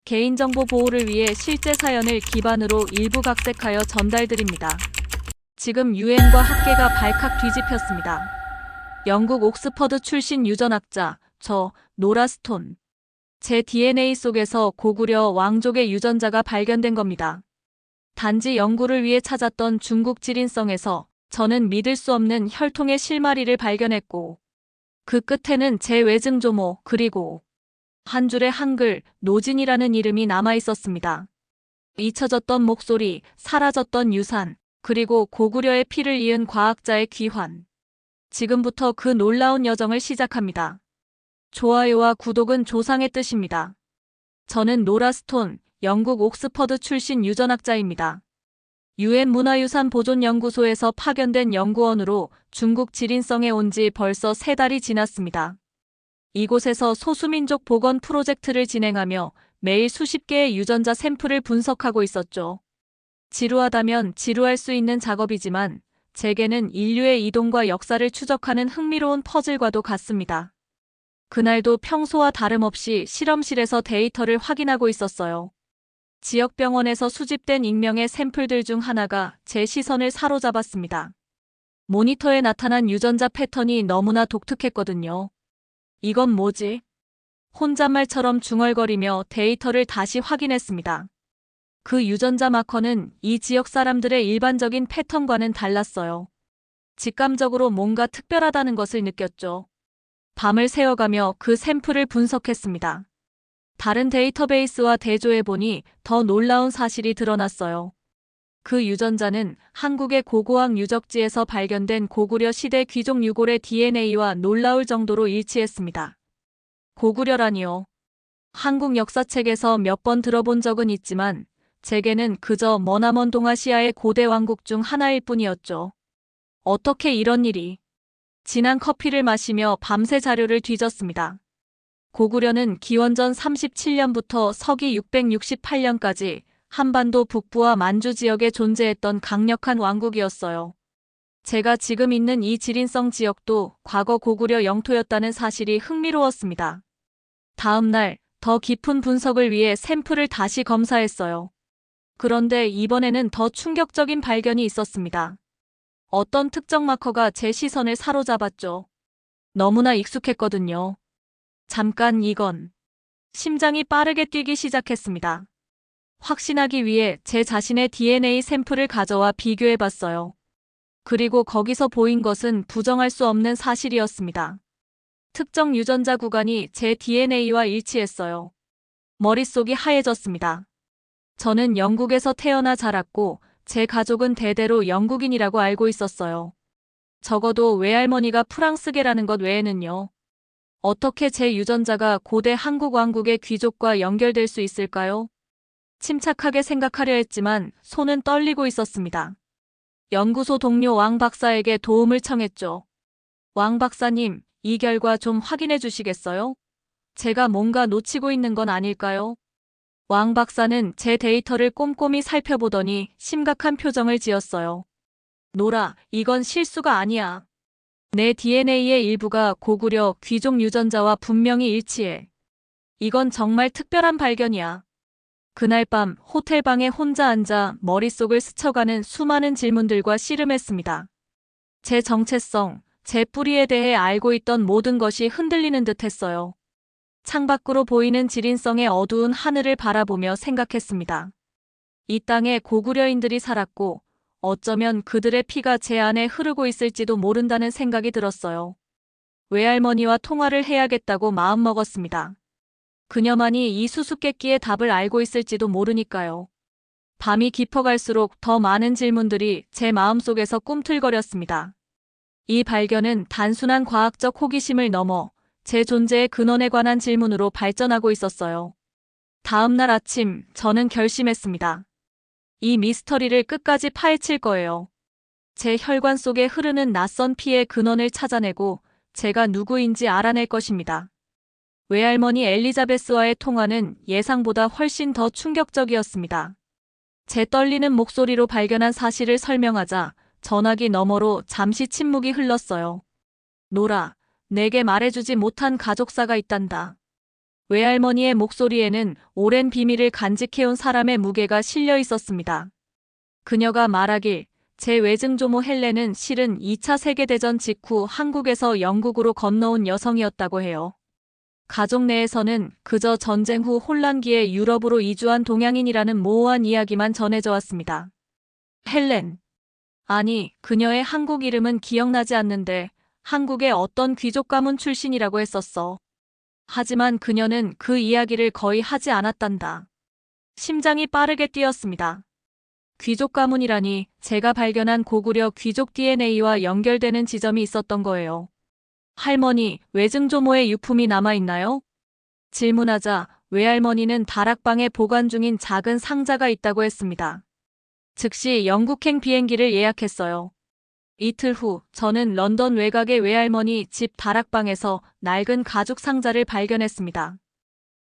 개인정보 보호를 위해 실제 사연을 기반으로 일부 각색하여 전달드립니다. 지금 유엔과 학계가 발칵 뒤집혔습니다. 영국 옥스퍼드 출신 유전학자 노라 스톤. 제 DNA 속에서 고구려 왕족의 유전자가 발견된 겁니다. 단지 연구를 위해 찾았던 중국 지린성에서 저는 믿을 수 없는 혈통의 실마리를 발견했고, 그 끝에는 제 외증조모 그리고 한 줄의 한글 노진이라는 이름이 남아 있었습니다. 잊혀졌던 목소리, 사라졌던 유산, 그리고 고구려의 피를 이은 과학자의 귀환. 지금부터 그 놀라운 여정을 시작합니다. 좋아요와 구독은 조상의 뜻입니다. 저는 노라 스톤, 영국 옥스퍼드 출신 유전학자입니다. 유엔 문화유산 보존연구소에서 파견된 연구원으로 중국 지린성에 온 지 벌써 3달이 지났습니다. 이곳에서 소수민족 복원 프로젝트를 진행하며 매일 수십 개의 유전자 샘플을 분석하고 있었죠. 지루하다면 지루할 수 있는 작업이지만 제게는 인류의 이동과 역사를 추적하는 흥미로운 퍼즐과도 같습니다. 그날도 평소와 다름없이 실험실에서 데이터를 확인하고 있었어요. 지역병원에서 수집된 익명의 샘플들 중 하나가 제 시선을 사로잡았습니다. 모니터에 나타난 유전자 패턴이 너무나 독특했거든요. 이건 뭐지? 혼잣말처럼 중얼거리며 데이터를 다시 확인했습니다. 그 유전자 마커는 이 지역 사람들의 일반적인 패턴과는 달랐어요. 직감적으로 뭔가 특별하다는 것을 느꼈죠. 밤을 새워가며 그 샘플을 분석했습니다. 다른 데이터베이스와 대조해보니 더 놀라운 사실이 드러났어요. 그 유전자는 한국의 고고학 유적지에서 발견된 고구려 시대 귀족 유골의 DNA와 놀라울 정도로 일치했습니다. 고구려라니요. 한국 역사책에서 몇 번 들어본 적은 있지만 제게는 그저 머나먼 동아시아의 고대 왕국 중 하나일 뿐이었죠. 어떻게 이런 일이? 진한 커피를 마시며 밤새 자료를 뒤졌습니다. 고구려는 기원전 37년부터 서기 668년까지 한반도 북부와 만주 지역에 존재했던 강력한 왕국이었어요. 제가 지금 있는 이 지린성 지역도 과거 고구려 영토였다는 사실이 흥미로웠습니다. 다음 날 더 깊은 분석을 위해 샘플을 다시 검사했어요. 그런데 이번에는 더 충격적인 발견이 있었습니다. 어떤 특정 마커가 제 시선을 사로잡았죠. 너무나 익숙했거든요. 잠깐 이건. 심장이 빠르게 뛰기 시작했습니다. 확신하기 위해 제 자신의 DNA 샘플을 가져와 비교해봤어요. 그리고 거기서 보인 것은 부정할 수 없는 사실이었습니다. 특정 유전자 구간이 제 DNA와 일치했어요. 머릿속이 하얘졌습니다. 저는 영국에서 태어나 자랐고 제 가족은 대대로 영국인이라고 알고 있었어요. 적어도 외할머니가 프랑스계라는 것 외에는요. 어떻게 제 유전자가 고대 한국 왕국의 귀족과 연결될 수 있을까요? 침착하게 생각하려 했지만 손은 떨리고 있었습니다. 연구소 동료 왕 박사에게 도움을 청했죠. 왕 박사님, 이 결과 좀 확인해 주시겠어요? 제가 뭔가 놓치고 있는 건 아닐까요? 왕 박사는 제 데이터를 꼼꼼히 살펴보더니 심각한 표정을 지었어요. 노라, 이건 실수가 아니야. 내 DNA의 일부가 고구려 귀족 유전자와 분명히 일치해. 이건 정말 특별한 발견이야. 그날 밤 호텔방에 혼자 앉아 머릿속을 스쳐가는 수많은 질문들과 씨름했습니다. 제 정체성, 제 뿌리에 대해 알고 있던 모든 것이 흔들리는 듯 했어요. 창밖으로 보이는 지린성의 어두운 하늘을 바라보며 생각했습니다. 이 땅에 고구려인들이 살았고 어쩌면 그들의 피가 제 안에 흐르고 있을지도 모른다는 생각이 들었어요. 외할머니와 통화를 해야겠다고 마음먹었습니다. 그녀만이 이 수수께끼의 답을 알고 있을지도 모르니까요. 밤이 깊어갈수록 더 많은 질문들이 제 마음속에서 꿈틀거렸습니다. 이 발견은 단순한 과학적 호기심을 넘어 제 존재의 근원에 관한 질문으로 발전하고 있었어요. 다음 날 아침 저는 결심했습니다. 이 미스터리를 끝까지 파헤칠 거예요. 제 혈관 속에 흐르는 낯선 피의 근원을 찾아내고 제가 누구인지 알아낼 것입니다. 외할머니 엘리자베스와의 통화는 예상보다 훨씬 더 충격적이었습니다. 제 떨리는 목소리로 발견한 사실을 설명하자 전화기 너머로 잠시 침묵이 흘렀어요. 노라, 내게 말해주지 못한 가족사가 있단다. 외할머니의 목소리에는 오랜 비밀을 간직해온 사람의 무게가 실려 있었습니다. 그녀가 말하길 제 외증조모 헬렌은 실은 2차 세계대전 직후 한국에서 영국으로 건너온 여성이었다고 해요. 가족 내에서는 그저 전쟁 후 혼란기에 유럽으로 이주한 동양인이라는 모호한 이야기만 전해져 왔습니다. 헬렌. 아니, 그녀의 한국 이름은 기억나지 않는데 한국의 어떤 귀족 가문 출신이라고 했었어. 하지만 그녀는 그 이야기를 거의 하지 않았단다. 심장이 빠르게 뛰었습니다. 귀족 가문이라니 제가 발견한 고구려 귀족 DNA와 연결되는 지점이 있었던 거예요. 할머니, 외증조모의 유품이 남아있나요? 질문하자 외할머니는 다락방에 보관 중인 작은 상자가 있다고 했습니다. 즉시 영국행 비행기를 예약했어요. 이틀 후 저는 런던 외곽의 외할머니 집 다락방에서 낡은 가죽 상자를 발견했습니다.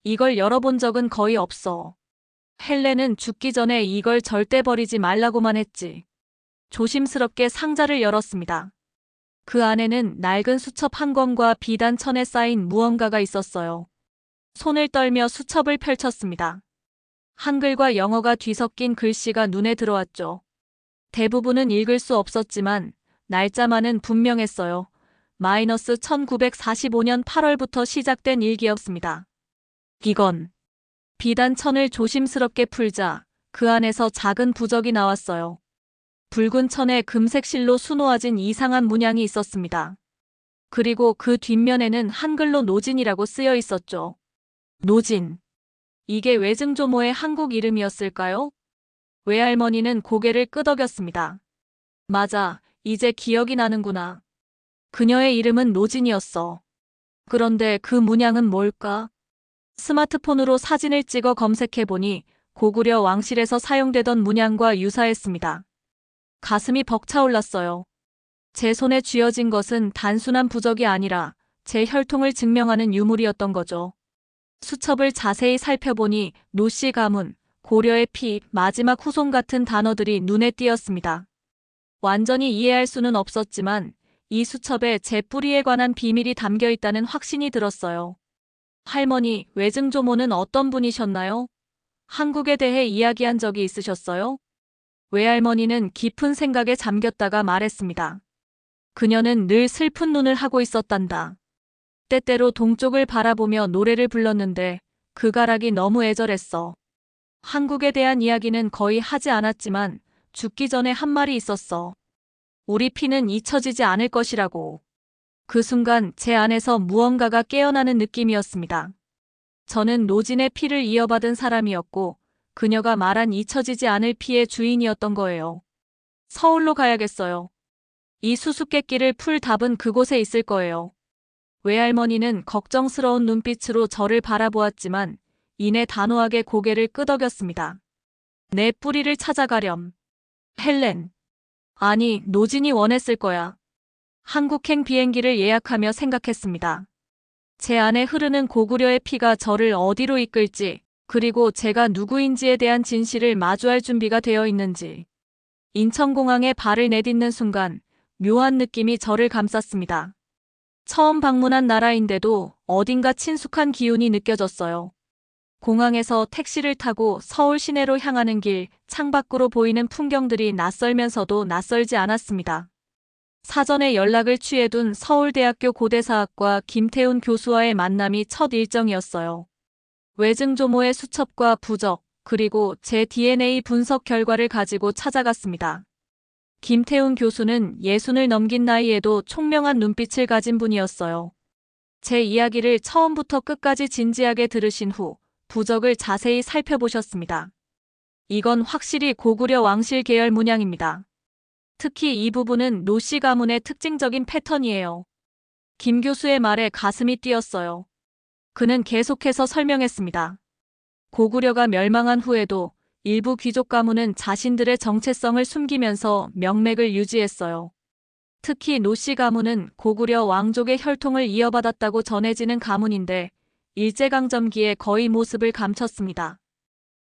이걸 열어본 적은 거의 없어. 헬렌은 죽기 전에 이걸 절대 버리지 말라고만 했지. 조심스럽게 상자를 열었습니다. 그 안에는 낡은 수첩 한 권과 비단 천에 쌓인 무언가가 있었어요. 손을 떨며 수첩을 펼쳤습니다. 한글과 영어가 뒤섞인 글씨가 눈에 들어왔죠. 대부분은 읽을 수 없었지만 날짜만은 분명했어요. 마이너스 1945년 8월부터 시작된 일기였습니다. 이건 비단 천을 조심스럽게 풀자 그 안에서 작은 부적이 나왔어요. 붉은 천에 금색 실로 수놓아진 이상한 문양이 있었습니다. 그리고 그 뒷면에는 한글로 노진이라고 쓰여 있었죠. 노진. 이게 외증조모의 한국 이름이었을까요? 외할머니는 고개를 끄덕였습니다. 맞아, 이제 기억이 나는구나. 그녀의 이름은 노진이었어. 그런데 그 문양은 뭘까? 스마트폰으로 사진을 찍어 검색해보니 고구려 왕실에서 사용되던 문양과 유사했습니다. 가슴이 벅차올랐어요. 제 손에 쥐어진 것은 단순한 부적이 아니라 제 혈통을 증명하는 유물이었던 거죠. 수첩을 자세히 살펴보니 노씨 가문, 고려의 피, 마지막 후손 같은 단어들이 눈에 띄었습니다. 완전히 이해할 수는 없었지만 이 수첩에 제 뿌리에 관한 비밀이 담겨 있다는 확신이 들었어요. 할머니, 외증조모는 어떤 분이셨나요? 한국에 대해 이야기한 적이 있으셨어요? 외할머니는 깊은 생각에 잠겼다가 말했습니다. 그녀는 늘 슬픈 눈을 하고 있었단다. 때때로 동쪽을 바라보며 노래를 불렀는데 그 가락이 너무 애절했어. 한국에 대한 이야기는 거의 하지 않았지만 죽기 전에 한 말이 있었어. 우리 피는 잊혀지지 않을 것이라고. 그 순간 제 안에서 무언가가 깨어나는 느낌이었습니다. 저는 노진의 피를 이어받은 사람이었고 그녀가 말한 잊혀지지 않을 피의 주인이었던 거예요. 서울로 가야겠어요. 이 수수께끼를 풀 답은 그곳에 있을 거예요. 외할머니는 걱정스러운 눈빛으로 저를 바라보았지만 이내 단호하게 고개를 끄덕였습니다. 내 뿌리를 찾아가렴. 헬렌. 아니, 노진이 원했을 거야. 한국행 비행기를 예약하며 생각했습니다. 제 안에 흐르는 고구려의 피가 저를 어디로 이끌지, 그리고 제가 누구인지에 대한 진실을 마주할 준비가 되어 있는지. 인천공항에 발을 내딛는 순간 묘한 느낌이 저를 감쌌습니다. 처음 방문한 나라인데도 어딘가 친숙한 기운이 느껴졌어요. 공항에서 택시를 타고 서울 시내로 향하는 길, 창밖으로 보이는 풍경들이 낯설면서도 낯설지 않았습니다. 사전에 연락을 취해둔 서울대학교 고대사학과 김태훈 교수와의 만남이 첫 일정이었어요. 외증조모의 수첩과 부적, 그리고 제 DNA 분석 결과를 가지고 찾아갔습니다. 김태훈 교수는 60을 넘긴 나이에도 총명한 눈빛을 가진 분이었어요. 제 이야기를 처음부터 끝까지 진지하게 들으신 후 부적을 자세히 살펴보셨습니다. 이건 확실히 고구려 왕실 계열 문양입니다. 특히 이 부분은 노씨 가문의 특징적인 패턴이에요. 김 교수의 말에 가슴이 뛰었어요. 그는 계속해서 설명했습니다. 고구려가 멸망한 후에도 일부 귀족 가문은 자신들의 정체성을 숨기면서 명맥을 유지했어요. 특히 노씨 가문은 고구려 왕족의 혈통을 이어받았다고 전해지는 가문인데 일제강점기에 거의 모습을 감췄습니다.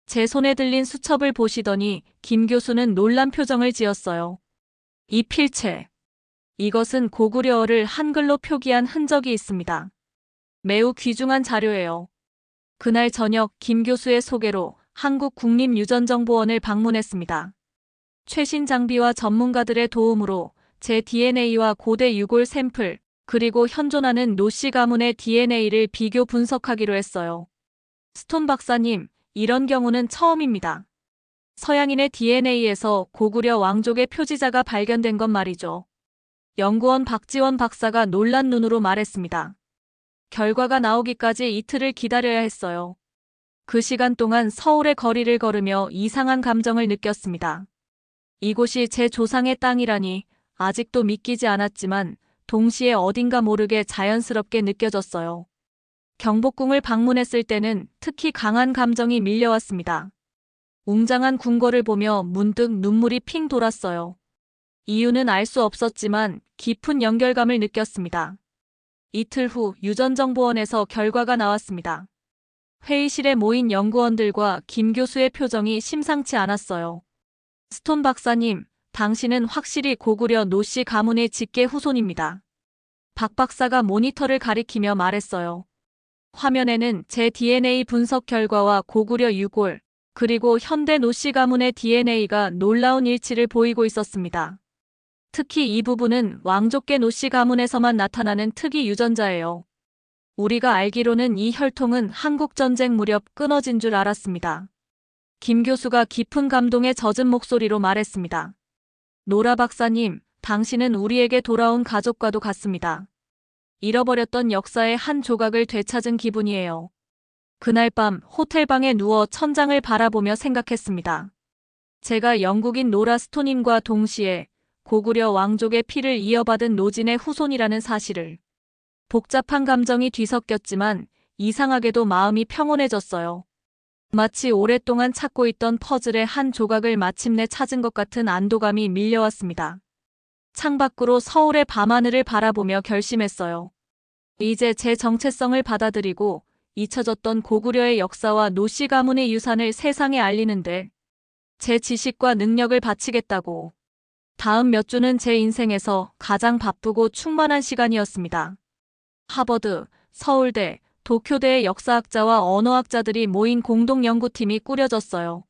제 손에 들린 수첩을 보시더니 김 교수는 놀란 표정을 지었어요. 이 필체. 이것은 고구려어를 한글로 표기한 흔적이 있습니다. 매우 귀중한 자료예요. 그날 저녁 김 교수의 소개로 한국국립유전정보원을 방문했습니다. 최신 장비와 전문가들의 도움으로 제 DNA와 고대 유골 샘플, 그리고 현존하는 노씨 가문의 DNA를 비교 분석하기로 했어요. 스톤 박사님, 이런 경우는 처음입니다. 서양인의 DNA에서 고구려 왕족의 표지자가 발견된 건 말이죠. 연구원 박지원 박사가 놀란 눈으로 말했습니다. 결과가 나오기까지 이틀을 기다려야 했어요. 그 시간 동안 서울의 거리를 걸으며 이상한 감정을 느꼈습니다. 이곳이 제 조상의 땅이라니 아직도 믿기지 않았지만 동시에 어딘가 모르게 자연스럽게 느껴졌어요. 경복궁을 방문했을 때는 특히 강한 감정이 밀려왔습니다. 웅장한 궁궐을 보며 문득 눈물이 핑 돌았어요. 이유는 알 수 없었지만 깊은 연결감을 느꼈습니다. 이틀 후 유전정보원에서 결과가 나왔습니다. 회의실에 모인 연구원들과 김 교수의 표정이 심상치 않았어요. 스톤 박사님, 당신은 확실히 고구려 노씨 가문의 직계 후손입니다. 박 박사가 모니터를 가리키며 말했어요. 화면에는 제 DNA 분석 결과와 고구려 유골, 그리고 현대 노씨 가문의 DNA가 놀라운 일치를 보이고 있었습니다. 특히 이 부분은 왕족계 노씨 가문에서만 나타나는 특이 유전자예요. 우리가 알기로는 이 혈통은 한국전쟁 무렵 끊어진 줄 알았습니다. 김 교수가 깊은 감동에 젖은 목소리로 말했습니다. 노라 박사님, 당신은 우리에게 돌아온 가족과도 같습니다. 잃어버렸던 역사의 한 조각을 되찾은 기분이에요. 그날 밤 호텔방에 누워 천장을 바라보며 생각했습니다. 제가 영국인 노라 스톤임과 동시에 고구려 왕족의 피를 이어받은 노진의 후손이라는 사실을. 복잡한 감정이 뒤섞였지만 이상하게도 마음이 평온해졌어요. 마치 오랫동안 찾고 있던 퍼즐의 한 조각을 마침내 찾은 것 같은 안도감이 밀려왔습니다. 창밖으로 서울의 밤하늘을 바라보며 결심했어요. 이제 제 정체성을 받아들이고 잊혀졌던 고구려의 역사와 노씨 가문의 유산을 세상에 알리는데 제 지식과 능력을 바치겠다고. 다음 몇 주는 제 인생에서 가장 바쁘고 충만한 시간이었습니다. 하버드, 서울대, 도쿄대의 역사학자와 언어학자들이 모인 공동연구팀이 꾸려졌어요.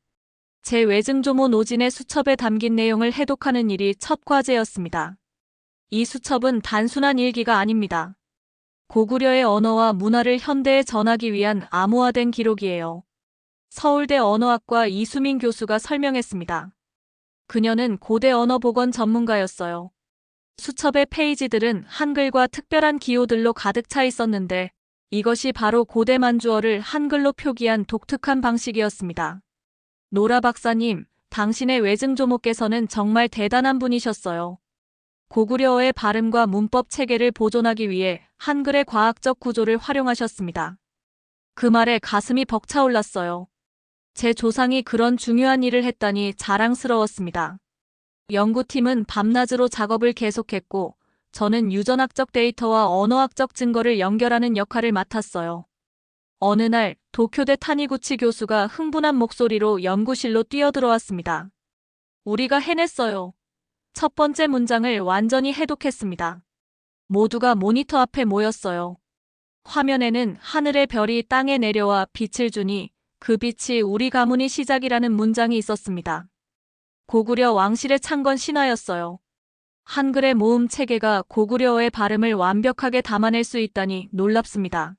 제 외증조모 노진의 수첩에 담긴 내용을 해독하는 일이 첫 과제였습니다. 이 수첩은 단순한 일기가 아닙니다. 고구려의 언어와 문화를 현대에 전하기 위한 암호화된 기록이에요. 서울대 언어학과 이수민 교수가 설명했습니다. 그녀는 고대 언어 복원 전문가였어요. 수첩의 페이지들은 한글과 특별한 기호들로 가득 차 있었는데 이것이 바로 고대 만주어를 한글로 표기한 독특한 방식이었습니다. 노라 박사님, 당신의 외증조모께서는 정말 대단한 분이셨어요. 고구려어의 발음과 문법 체계를 보존하기 위해 한글의 과학적 구조를 활용하셨습니다. 그 말에 가슴이 벅차올랐어요. 제 조상이 그런 중요한 일을 했다니 자랑스러웠습니다. 연구팀은 밤낮으로 작업을 계속했고 저는 유전학적 데이터와 언어학적 증거를 연결하는 역할을 맡았어요. 어느 날 도쿄대 타니구치 교수가 흥분한 목소리로 연구실로 뛰어들어왔습니다. 우리가 해냈어요. 첫 번째 문장을 완전히 해독했습니다. 모두가 모니터 앞에 모였어요. 화면에는 하늘의 별이 땅에 내려와 빛을 주니 그 빛이 우리 가문이 시작이라는 문장이 있었습니다. 고구려 왕실의 창건 신화였어요. 한글의 모음 체계가 고구려어의 발음을 완벽하게 담아낼 수 있다니 놀랍습니다.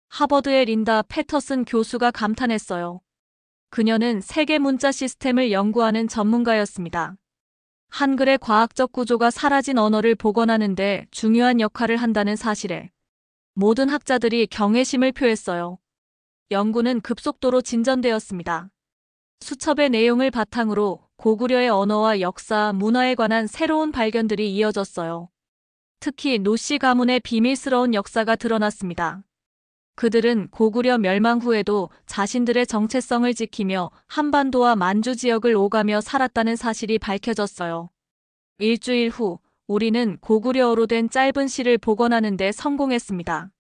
하버드의 린다 패터슨 교수가 감탄했어요. 그녀는 세계 문자 시스템을 연구하는 전문가였습니다. 한글의 과학적 구조가 사라진 언어를 복원하는 데 중요한 역할을 한다는 사실에 모든 학자들이 경외심을 표했어요. 연구는 급속도로 진전되었습니다. 수첩의 내용을 바탕으로 고구려의 언어와 역사, 문화에 관한 새로운 발견들이 이어졌어요. 특히 노씨 가문의 비밀스러운 역사가 드러났습니다. 그들은 고구려 멸망 후에도 자신들의 정체성을 지키며 한반도와 만주 지역을 오가며 살았다는 사실이 밝혀졌어요. 일주일 후 우리는 고구려어로 된 짧은 시를 복원하는 데 성공했습니다.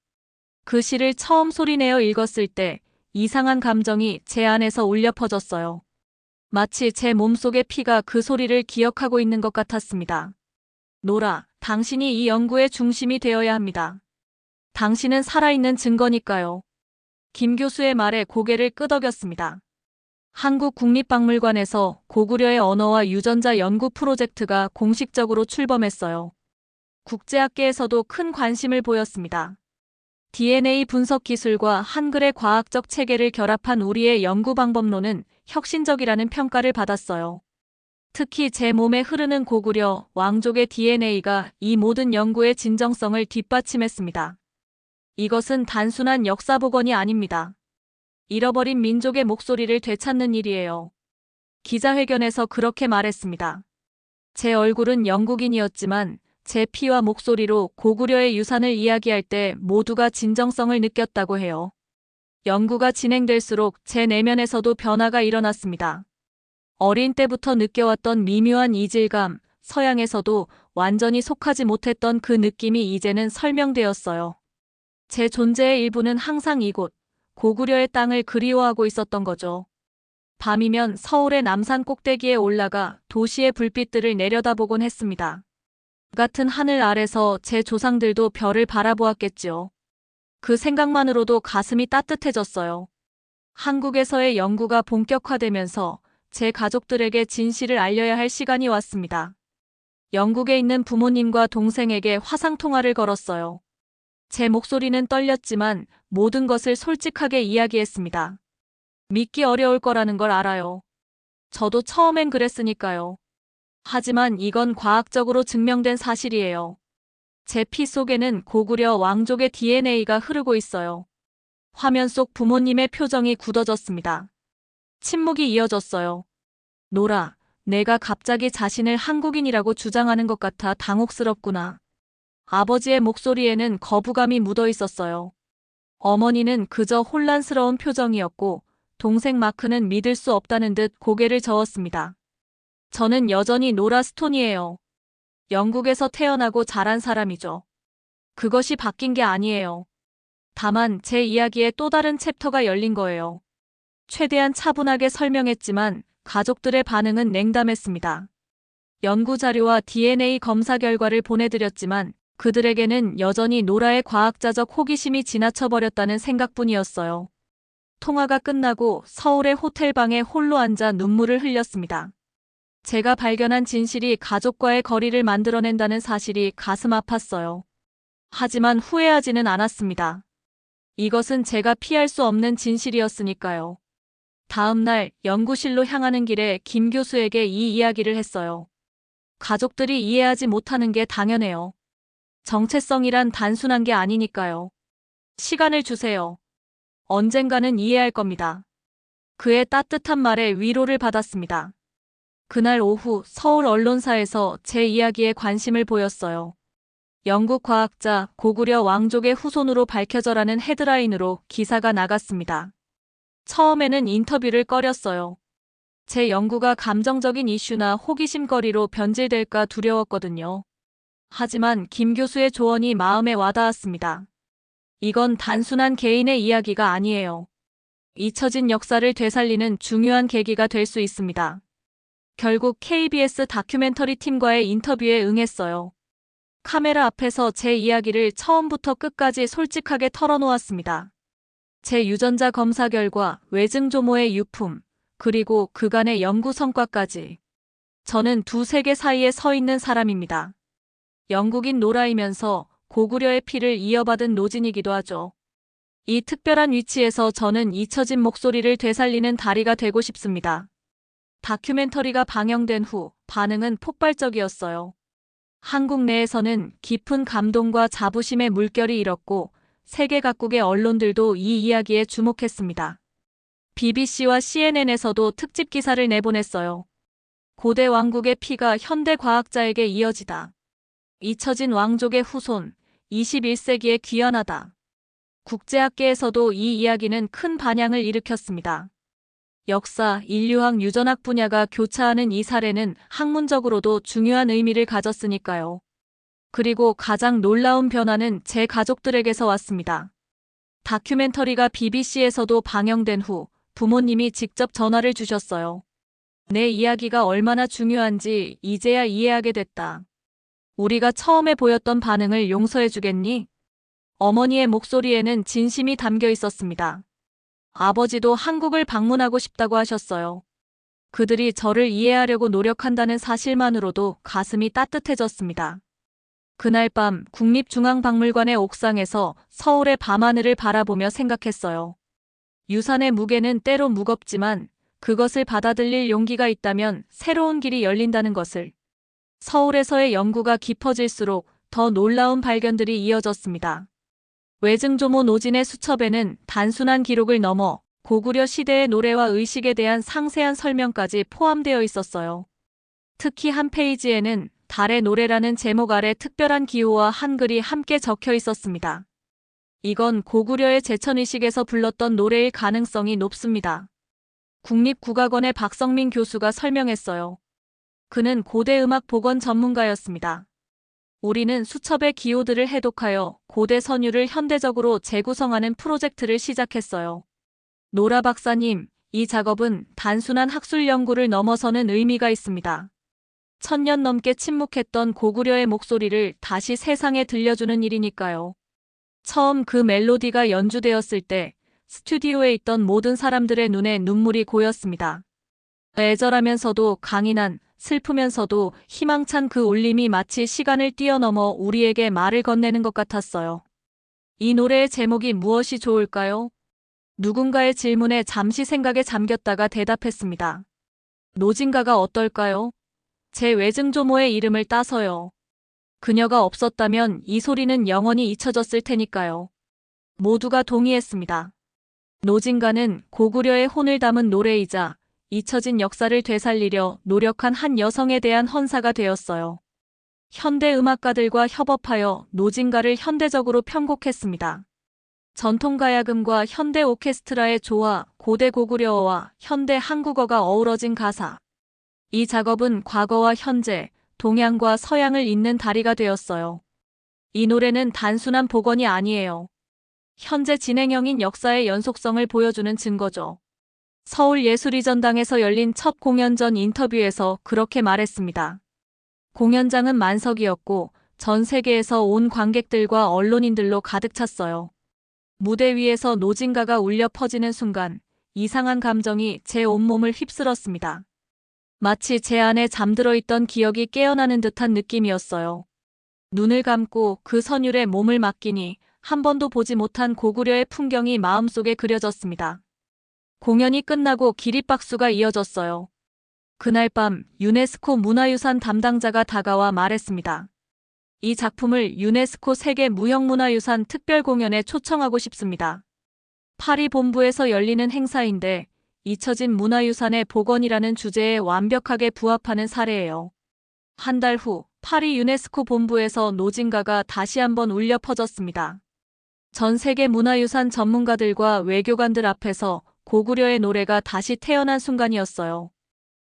그 시를 처음 소리내어 읽었을 때 이상한 감정이 제 안에서 울려 퍼졌어요. 마치 제 몸속의 피가 그 소리를 기억하고 있는 것 같았습니다. 노라, 당신이 이 연구의 중심이 되어야 합니다. 당신은 살아있는 증거니까요. 김 교수의 말에 고개를 끄덕였습니다. 한국국립박물관에서 고구려의 언어와 유전자 연구 프로젝트가 공식적으로 출범했어요. 국제학계에서도 큰 관심을 보였습니다. DNA 분석 기술과 한글의 과학적 체계를 결합한 우리의 연구 방법론은 혁신적이라는 평가를 받았어요. 특히 제 몸에 흐르는 고구려 왕족의 DNA가 이 모든 연구의 진정성을 뒷받침했습니다. 이것은 단순한 역사 복원이 아닙니다. 잃어버린 민족의 목소리를 되찾는 일이에요. 기자회견에서 그렇게 말했습니다. 제 얼굴은 영국인이었지만 제 피와 목소리로 고구려의 유산을 이야기할 때 모두가 진정성을 느꼈다고 해요. 연구가 진행될수록 제 내면에서도 변화가 일어났습니다. 어린 때부터 느껴왔던 미묘한 이질감, 서양에서도 완전히 속하지 못했던 그 느낌이 이제는 설명되었어요. 제 존재의 일부는 항상 이곳, 고구려의 땅을 그리워하고 있었던 거죠. 밤이면 서울의 남산 꼭대기에 올라가 도시의 불빛들을 내려다보곤 했습니다. 같은 하늘 아래서 제 조상들도 별을 바라보았겠지요. 그 생각만으로도 가슴이 따뜻해졌어요. 한국에서의 연구가 본격화되면서 제 가족들에게 진실을 알려야 할 시간이 왔습니다. 영국에 있는 부모님과 동생에게 화상통화를 걸었어요. 제 목소리는 떨렸지만 모든 것을 솔직하게 이야기했습니다. 믿기 어려울 거라는 걸 알아요. 저도 처음엔 그랬으니까요. 하지만 이건 과학적으로 증명된 사실이에요. 제 피 속에는 고구려 왕족의 DNA가 흐르고 있어요. 화면 속 부모님의 표정이 굳어졌습니다. 침묵이 이어졌어요. 노라, 내가 갑자기 자신을 한국인이라고 주장하는 것 같아 당혹스럽구나. 아버지의 목소리에는 거부감이 묻어 있었어요. 어머니는 그저 혼란스러운 표정이었고 동생 마크는 믿을 수 없다는 듯 고개를 저었습니다. 저는 여전히 노라 스톤이에요. 영국에서 태어나고 자란 사람이죠. 그것이 바뀐 게 아니에요. 다만 제 이야기에 또 다른 챕터가 열린 거예요. 최대한 차분하게 설명했지만 가족들의 반응은 냉담했습니다. 연구 자료와 DNA 검사 결과를 보내드렸지만 그들에게는 여전히 노라의 과학자적 호기심이 지나쳐버렸다는 생각뿐이었어요. 통화가 끝나고 서울의 호텔방에 홀로 앉아 눈물을 흘렸습니다. 제가 발견한 진실이 가족과의 거리를 만들어낸다는 사실이 가슴 아팠어요. 하지만 후회하지는 않았습니다. 이것은 제가 피할 수 없는 진실이었으니까요. 다음 날 연구실로 향하는 길에 김 교수에게 이 이야기를 했어요. 가족들이 이해하지 못하는 게 당연해요. 정체성이란 단순한 게 아니니까요. 시간을 주세요. 언젠가는 이해할 겁니다. 그의 따뜻한 말에 위로를 받았습니다. 그날 오후 서울 언론사에서 제 이야기에 관심을 보였어요. 영국 과학자 고구려 왕족의 후손으로 밝혀져라는 헤드라인으로 기사가 나갔습니다. 처음에는 인터뷰를 꺼렸어요. 제 연구가 감정적인 이슈나 호기심거리로 변질될까 두려웠거든요. 하지만 김 교수의 조언이 마음에 와닿았습니다. 이건 단순한 개인의 이야기가 아니에요. 잊혀진 역사를 되살리는 중요한 계기가 될 수 있습니다. 결국 KBS 다큐멘터리 팀과의 인터뷰에 응했어요. 카메라 앞에서 제 이야기를 처음부터 끝까지 솔직하게 털어놓았습니다. 제 유전자 검사 결과, 외증조모의 유품, 그리고 그간의 연구 성과까지. 저는 두 세계 사이에 서 있는 사람입니다. 영국인 노라이면서 고구려의 피를 이어받은 노진이기도 하죠. 이 특별한 위치에서 저는 잊혀진 목소리를 되살리는 다리가 되고 싶습니다. 다큐멘터리가 방영된 후 반응은 폭발적이었어요. 한국 내에서는 깊은 감동과 자부심의 물결이 일었고 세계 각국의 언론들도 이 이야기에 주목했습니다. BBC와 CNN에서도 특집 기사를 내보냈어요. 고대 왕국의 피가 현대 과학자에게 이어지다. 잊혀진 왕족의 후손, 21세기에 귀환하다. 국제학계에서도 이 이야기는 큰 반향을 일으켰습니다. 역사, 인류학, 유전학 분야가 교차하는 이 사례는 학문적으로도 중요한 의미를 가졌으니까요. 그리고 가장 놀라운 변화는 제 가족들에게서 왔습니다. 다큐멘터리가 BBC에서도 방영된 후 부모님이 직접 전화를 주셨어요. 내 이야기가 얼마나 중요한지 이제야 이해하게 됐다. 우리가 처음에 보였던 반응을 용서해 주겠니? 어머니의 목소리에는 진심이 담겨 있었습니다. 아버지도 한국을 방문하고 싶다고 하셨어요. 그들이 저를 이해하려고 노력한다는 사실만으로도 가슴이 따뜻해졌습니다. 그날 밤 국립중앙박물관의 옥상에서 서울의 밤하늘을 바라보며 생각했어요. 유산의 무게는 때로 무겁지만 그것을 받아들일 용기가 있다면 새로운 길이 열린다는 것을. 서울에서의 연구가 깊어질수록 더 놀라운 발견들이 이어졌습니다. 외증조모 노진의 수첩에는 단순한 기록을 넘어 고구려 시대의 노래와 의식에 대한 상세한 설명까지 포함되어 있었어요. 특히 한 페이지에는 달의 노래라는 제목 아래 특별한 기호와 한글이 함께 적혀 있었습니다. 이건 고구려의 제천의식에서 불렀던 노래일 가능성이 높습니다. 국립국악원의 박성민 교수가 설명했어요. 그는 고대 음악 복원 전문가였습니다. 우리는 수첩의 기호들을 해독하여 고대 선율을 현대적으로 재구성하는 프로젝트를 시작했어요. 노라 박사님, 이 작업은 단순한 학술 연구를 넘어서는 의미가 있습니다. 1000년 넘게 침묵했던 고구려의 목소리를 다시 세상에 들려주는 일이니까요. 처음 그 멜로디가 연주되었을 때 스튜디오에 있던 모든 사람들의 눈에 눈물이 고였습니다. 애절하면서도 강인한, 슬프면서도 희망찬 그 울림이 마치 시간을 뛰어넘어 우리에게 말을 건네는 것 같았어요. 이 노래의 제목이 무엇이 좋을까요? 누군가의 질문에 잠시 생각에 잠겼다가 대답했습니다. 노진가가 어떨까요? 제 외증조모의 이름을 따서요. 그녀가 없었다면 이 소리는 영원히 잊혀졌을 테니까요. 모두가 동의했습니다. 노진가는 고구려의 혼을 담은 노래이자 잊혀진 역사를 되살리려 노력한 한 여성에 대한 헌사가 되었어요. 현대 음악가들과 협업하여 노진가를 현대적으로 편곡했습니다. 전통 가야금과 현대 오케스트라의 조화, 고대 고구려어와 현대 한국어가 어우러진 가사. 이 작업은 과거와 현재, 동양과 서양을 잇는 다리가 되었어요. 이 노래는 단순한 복원이 아니에요. 현재 진행형인 역사의 연속성을 보여주는 증거죠. 서울예술이전당에서 열린 첫 공연 전 인터뷰에서 그렇게 말했습니다. 공연장은 만석이었고 전 세계에서 온 관객들과 언론인들로 가득 찼어요. 무대 위에서 노진가가 울려 퍼지는 순간 이상한 감정이 제 온몸을 휩쓸었습니다. 마치 제 안에 잠들어 있던 기억이 깨어나는 듯한 느낌이었어요. 눈을 감고 그 선율에 몸을 맡기니 한 번도 보지 못한 고구려의 풍경이 마음속에 그려졌습니다. 공연이 끝나고 기립박수가 이어졌어요. 그날 밤 유네스코 문화유산 담당자가 다가와 말했습니다. 이 작품을 유네스코 세계 무형문화유산 특별공연에 초청하고 싶습니다. 파리 본부에서 열리는 행사인데 잊혀진 문화유산의 복원이라는 주제에 완벽하게 부합하는 사례예요. 한 달 후 파리 유네스코 본부에서 노진가가 다시 한번 울려 퍼졌습니다. 전 세계 문화유산 전문가들과 외교관들 앞에서 고구려의 노래가 다시 태어난 순간이었어요.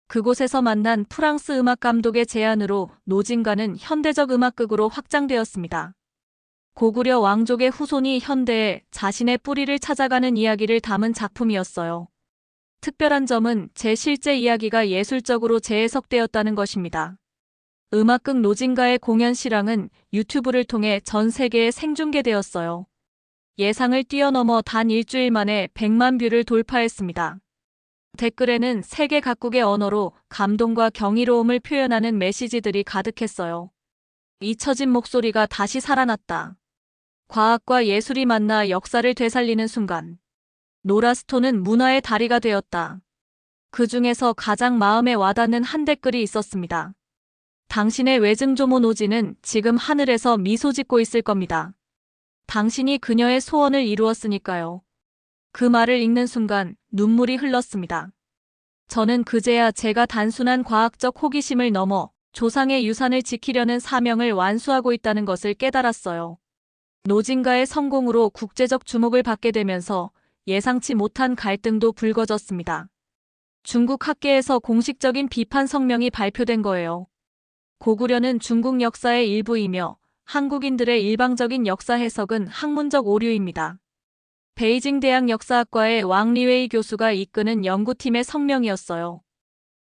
그곳에서 만난 프랑스 음악 감독의 제안으로 노진가는 현대적 음악극으로 확장되었습니다. 고구려 왕족의 후손이 현대에 자신의 뿌리를 찾아가는 이야기를 담은 작품이었어요. 특별한 점은 제 실제 이야기가 예술적으로 재해석되었다는 것입니다. 음악극 노진가의 공연 실황은 유튜브를 통해 전 세계에 생중계되었어요. 예상을 뛰어넘어 단 일주일 만에 100만 뷰를 돌파했습니다. 댓글에는 세계 각국의 언어로 감동과 경이로움을 표현하는 메시지들이 가득했어요. 잊혀진 목소리가 다시 살아났다. 과학과 예술이 만나 역사를 되살리는 순간. 노라스톤은 문화의 다리가 되었다. 그 중에서 가장 마음에 와닿는 한 댓글이 있었습니다. 당신의 외증조모 노지는 지금 하늘에서 미소 짓고 있을 겁니다. 당신이 그녀의 소원을 이루었으니까요. 그 말을 읽는 순간 눈물이 흘렀습니다. 저는 그제야 제가 단순한 과학적 호기심을 넘어 조상의 유산을 지키려는 사명을 완수하고 있다는 것을 깨달았어요. 노진가의 성공으로 국제적 주목을 받게 되면서 예상치 못한 갈등도 불거졌습니다. 중국 학계에서 공식적인 비판 성명이 발표된 거예요. 고구려는 중국 역사의 일부이며 한국인들의 일방적인 역사 해석은 학문적 오류입니다. 베이징 대학 역사학과의 왕리웨이 교수가 이끄는 연구팀의 성명이었어요.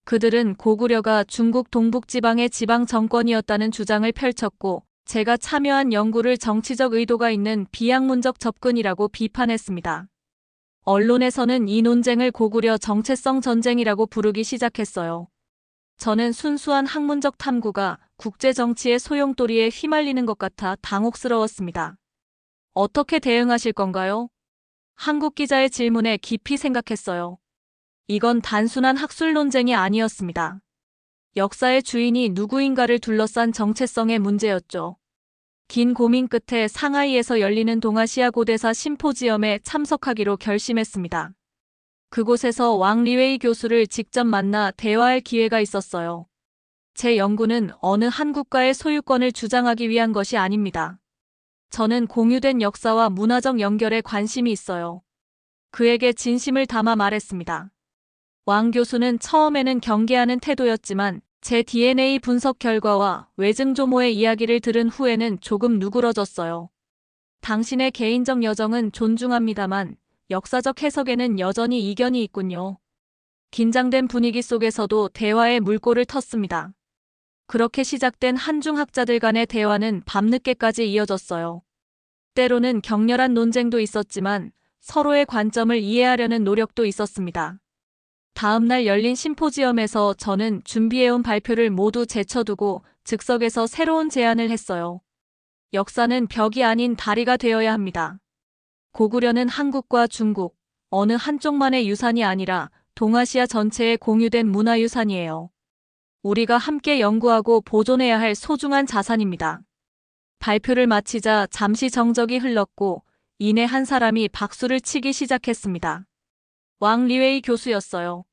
그들은 고구려가 중국 동북지방의 지방 정권이었다는 주장을 펼쳤고 제가 참여한 연구를 정치적 의도가 있는 비학문적 접근이라고 비판했습니다. 언론에서는 이 논쟁을 고구려 정체성 전쟁이라고 부르기 시작했어요. 저는 순수한 학문적 탐구가 국제 정치의 소용돌이에 휘말리는 것 같아 당혹스러웠습니다. 어떻게 대응하실 건가요? 한국 기자의 질문에 깊이 생각했어요. 이건 단순한 학술 논쟁이 아니었습니다. 역사의 주인이 누구인가를 둘러싼 정체성의 문제였죠. 긴 고민 끝에 상하이에서 열리는 동아시아 고대사 심포지엄에 참석하기로 결심했습니다. 그곳에서 왕 리웨이 교수를 직접 만나 대화할 기회가 있었어요. 제 연구는 어느 한 국가의 소유권을 주장하기 위한 것이 아닙니다. 저는 공유된 역사와 문화적 연결에 관심이 있어요. 그에게 진심을 담아 말했습니다. 왕 교수는 처음에는 경계하는 태도였지만 제 DNA 분석 결과와 외증조모의 이야기를 들은 후에는 조금 누그러졌어요. 당신의 개인적 여정은 존중합니다만 역사적 해석에는 여전히 이견이 있군요. 긴장된 분위기 속에서도 대화의 물꼬를 텄습니다. 그렇게 시작된 한중 학자들 간의 대화는 밤늦게까지 이어졌어요. 때로는 격렬한 논쟁도 있었지만 서로의 관점을 이해하려는 노력도 있었습니다. 다음 날 열린 심포지엄에서 저는 준비해온 발표를 모두 제쳐두고 즉석에서 새로운 제안을 했어요. 역사는 벽이 아닌 다리가 되어야 합니다. 고구려는 한국과 중국, 어느 한쪽만의 유산이 아니라 동아시아 전체의 공유된 문화유산이에요. 우리가 함께 연구하고 보존해야 할 소중한 자산입니다. 발표를 마치자 잠시 정적이 흘렀고 이내 한 사람이 박수를 치기 시작했습니다. 왕 리웨이 교수였어요.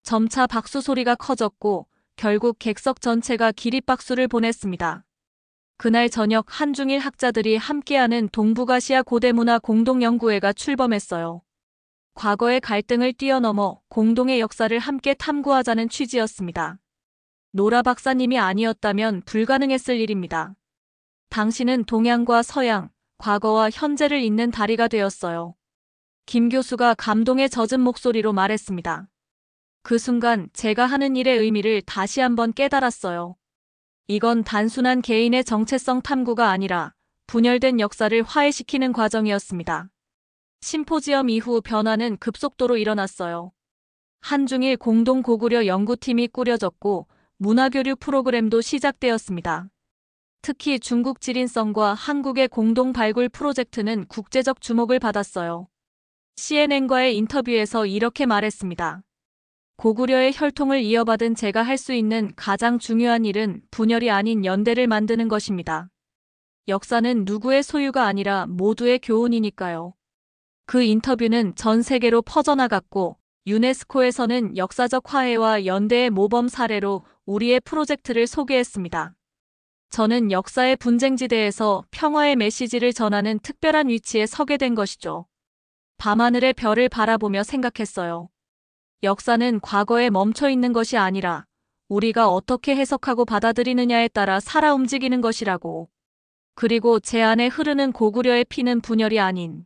점차 박수 소리가 커졌고 결국 객석 전체가 기립박수를 보냈습니다. 그날 저녁 한중일 학자들이 함께하는 동북아시아 고대문화 공동연구회가 출범했어요. 과거의 갈등을 뛰어넘어 공동의 역사를 함께 탐구하자는 취지였습니다. 노라 박사님이 아니었다면 불가능했을 일입니다. 당신은 동양과 서양, 과거와 현재를 잇는 다리가 되었어요. 김 교수가 감동에 젖은 목소리로 말했습니다. 그 순간 제가 하는 일의 의미를 다시 한번 깨달았어요. 이건 단순한 개인의 정체성 탐구가 아니라 분열된 역사를 화해시키는 과정이었습니다. 심포지엄 이후 변화는 급속도로 일어났어요. 한중일 공동 고구려 연구팀이 꾸려졌고 문화교류 프로그램도 시작되었습니다. 특히 중국 지린성과 한국의 공동 발굴 프로젝트는 국제적 주목을 받았어요. CNN과의 인터뷰에서 이렇게 말했습니다. 고구려의 혈통을 이어받은 제가 할 수 있는 가장 중요한 일은 분열이 아닌 연대를 만드는 것입니다. 역사는 누구의 소유가 아니라 모두의 교훈이니까요. 그 인터뷰는 전 세계로 퍼져나갔고 유네스코에서는 역사적 화해와 연대의 모범 사례로 우리의 프로젝트를 소개했습니다. 저는 역사의 분쟁지대에서 평화의 메시지를 전하는 특별한 위치에 서게 된 것이죠. 밤하늘의 별을 바라보며 생각했어요. 역사는 과거에 멈춰 있는 것이 아니라 우리가 어떻게 해석하고 받아들이느냐에 따라 살아 움직이는 것이라고. 그리고 제 안에 흐르는 고구려의 피는 분열이 아닌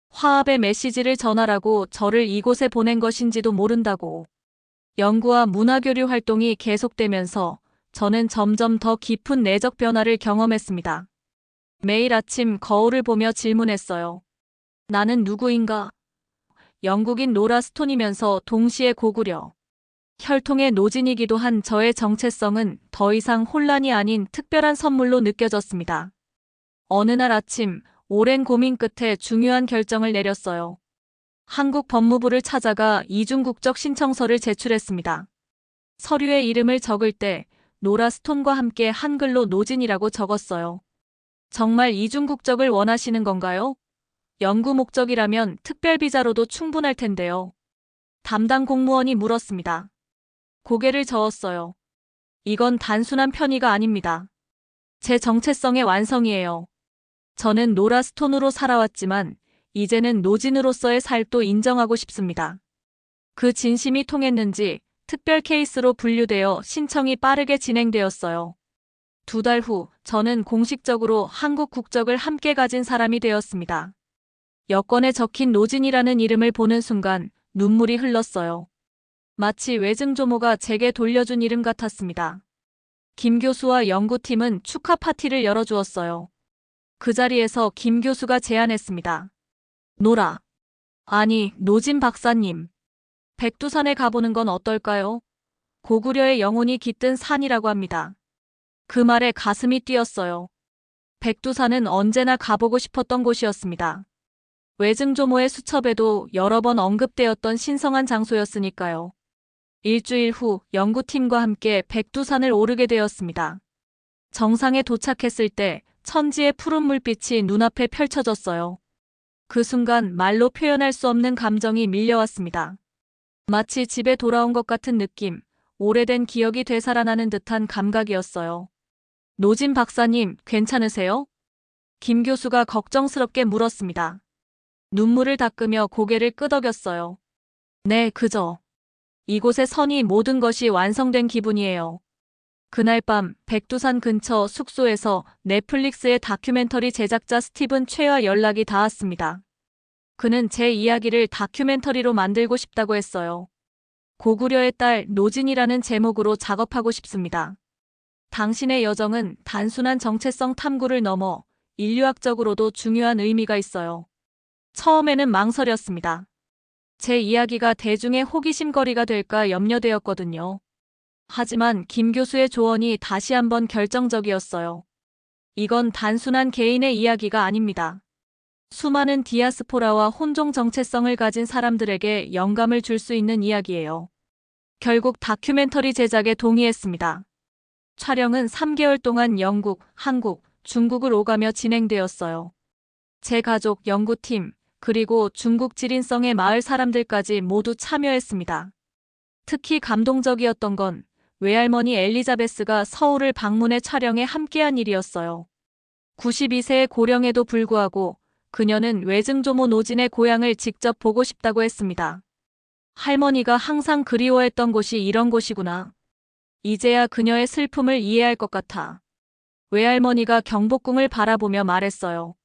화합의 메시지를 전하라고 저를 이곳에 보낸 것인지도 모른다고. 연구와 문화교류 활동이 계속되면서 저는 점점 더 깊은 내적 변화를 경험했습니다. 매일 아침 거울을 보며 질문했어요. 나는 누구인가? 영국인 노라 스톤이면서 동시에 고구려 혈통의 노진이기도 한 저의 정체성은 더 이상 혼란이 아닌 특별한 선물로 느껴졌습니다. 어느 날 아침 오랜 고민 끝에 중요한 결정을 내렸어요. 한국 법무부를 찾아가 이중국적 신청서를 제출했습니다. 서류에 이름을 적을 때 노라 스톤과 함께 한글로 노진이라고 적었어요. 정말 이중국적을 원하시는 건가요? 연구 목적이라면 특별비자로도 충분할 텐데요. 담당 공무원이 물었습니다. 고개를 저었어요. 이건 단순한 편의가 아닙니다. 제 정체성의 완성이에요. 저는 노라 스톤으로 살아왔지만 이제는 노진으로서의 삶도 인정하고 싶습니다. 그 진심이 통했는지 특별 케이스로 분류되어 신청이 빠르게 진행되었어요. 2달 후 저는 공식적으로 한국 국적을 함께 가진 사람이 되었습니다. 여권에 적힌 노진이라는 이름을 보는 순간 눈물이 흘렀어요. 마치 외증조모가 제게 돌려준 이름 같았습니다. 김 교수와 연구팀은 축하 파티를 열어주었어요. 그 자리에서 김 교수가 제안했습니다. 노라, 아니, 노진 박사님. 백두산에 가보는 건 어떨까요? 고구려의 영혼이 깃든 산이라고 합니다. 그 말에 가슴이 뛰었어요. 백두산은 언제나 가보고 싶었던 곳이었습니다. 외증조모의 수첩에도 여러 번 언급되었던 신성한 장소였으니까요. 일주일 후 연구팀과 함께 백두산을 오르게 되었습니다. 정상에 도착했을 때 천지의 푸른 물빛이 눈앞에 펼쳐졌어요. 그 순간 말로 표현할 수 없는 감정이 밀려왔습니다. 마치 집에 돌아온 것 같은 느낌, 오래된 기억이 되살아나는 듯한 감각이었어요. 노진 박사님, 괜찮으세요? 김 교수가 걱정스럽게 물었습니다. 눈물을 닦으며 고개를 끄덕였어요. 네, 그저. 이곳에 서니 모든 것이 완성된 기분이에요. 그날 밤 백두산 근처 숙소에서 넷플릭스의 다큐멘터리 제작자 스티븐 최와 연락이 닿았습니다. 그는 제 이야기를 다큐멘터리로 만들고 싶다고 했어요. 고구려의 딸 노진이라는 제목으로 작업하고 싶습니다. 당신의 여정은 단순한 정체성 탐구를 넘어 인류학적으로도 중요한 의미가 있어요. 처음에는 망설였습니다. 제 이야기가 대중의 호기심거리가 될까 염려되었거든요. 하지만 김 교수의 조언이 다시 한번 결정적이었어요. 이건 단순한 개인의 이야기가 아닙니다. 수많은 디아스포라와 혼종 정체성을 가진 사람들에게 영감을 줄 수 있는 이야기예요. 결국 다큐멘터리 제작에 동의했습니다. 촬영은 3개월 동안 영국, 한국, 중국을 오가며 진행되었어요. 제 가족, 연구팀, 그리고 중국 지린성의 마을 사람들까지 모두 참여했습니다. 특히 감동적이었던 건 외할머니 엘리자베스가 서울을 방문해 촬영에 함께한 일이었어요. 92세의 고령에도 불구하고 그녀는 외증조모 노진의 고향을 직접 보고 싶다고 했습니다. 할머니가 항상 그리워했던 곳이 이런 곳이구나. 이제야 그녀의 슬픔을 이해할 것 같아. 외할머니가 경복궁을 바라보며 말했어요.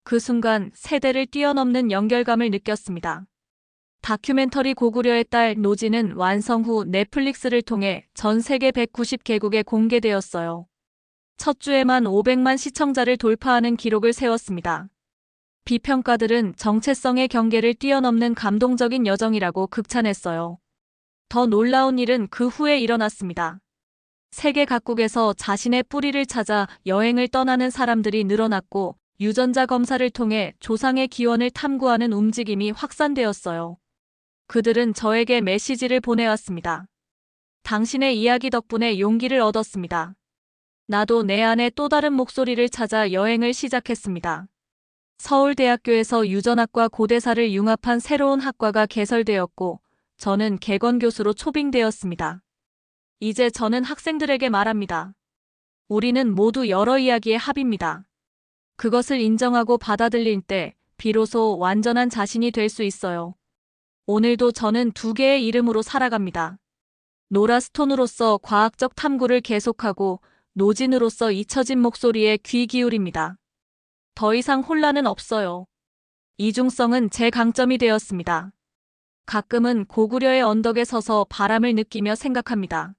그 순간 세대를 뛰어넘는 연결감을 느꼈습니다. 다큐멘터리 고구려의 딸 노진은 완성 후 넷플릭스를 통해 전 세계 190개국에 공개되었어요. 첫 주에만 500만 시청자를 돌파하는 기록을 세웠습니다. 비평가들은 정체성의 경계를 뛰어넘는 감동적인 여정이라고 극찬했어요. 더 놀라운 일은 그 후에 일어났습니다. 세계 각국에서 자신의 뿌리를 찾아 여행을 떠나는 사람들이 늘어났고 유전자 검사를 통해 조상의 기원을 탐구하는 움직임이 확산되었어요. 그들은 저에게 메시지를 보내왔습니다. 당신의 이야기 덕분에 용기를 얻었습니다. 나도 내 안에 또 다른 목소리를 찾아 여행을 시작했습니다. 서울대학교에서 유전학과 고대사를 융합한 새로운 학과가 개설되었고 저는 개건교수로 초빙되었습니다. 이제 저는 학생들에게 말합니다. 우리는 모두 여러 이야기의 합입니다. 그것을 인정하고 받아들일 때 비로소 완전한 자신이 될 수 있어요. 오늘도 저는 두 개의 이름으로 살아갑니다. 노라 스톤으로서 과학적 탐구를 계속하고 노진으로서 잊혀진 목소리에 귀 기울입니다. 더 이상 혼란은 없어요. 이중성은 제 강점이 되었습니다. 가끔은 고구려의 언덕에 서서 바람을 느끼며 생각합니다.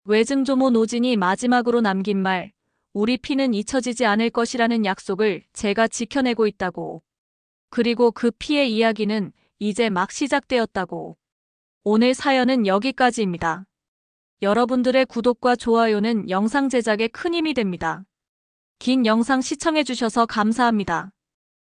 외증조모 노진이 마지막으로 남긴 말, 우리 피는 잊혀지지 않을 것이라는 약속을 제가 지켜내고 있다고. 그리고 그 피의 이야기는 이제 막 시작되었다고. 오늘 사연은 여기까지입니다. 여러분들의 구독과 좋아요는 영상 제작에 큰 힘이 됩니다. 긴 영상 시청해주셔서 감사합니다.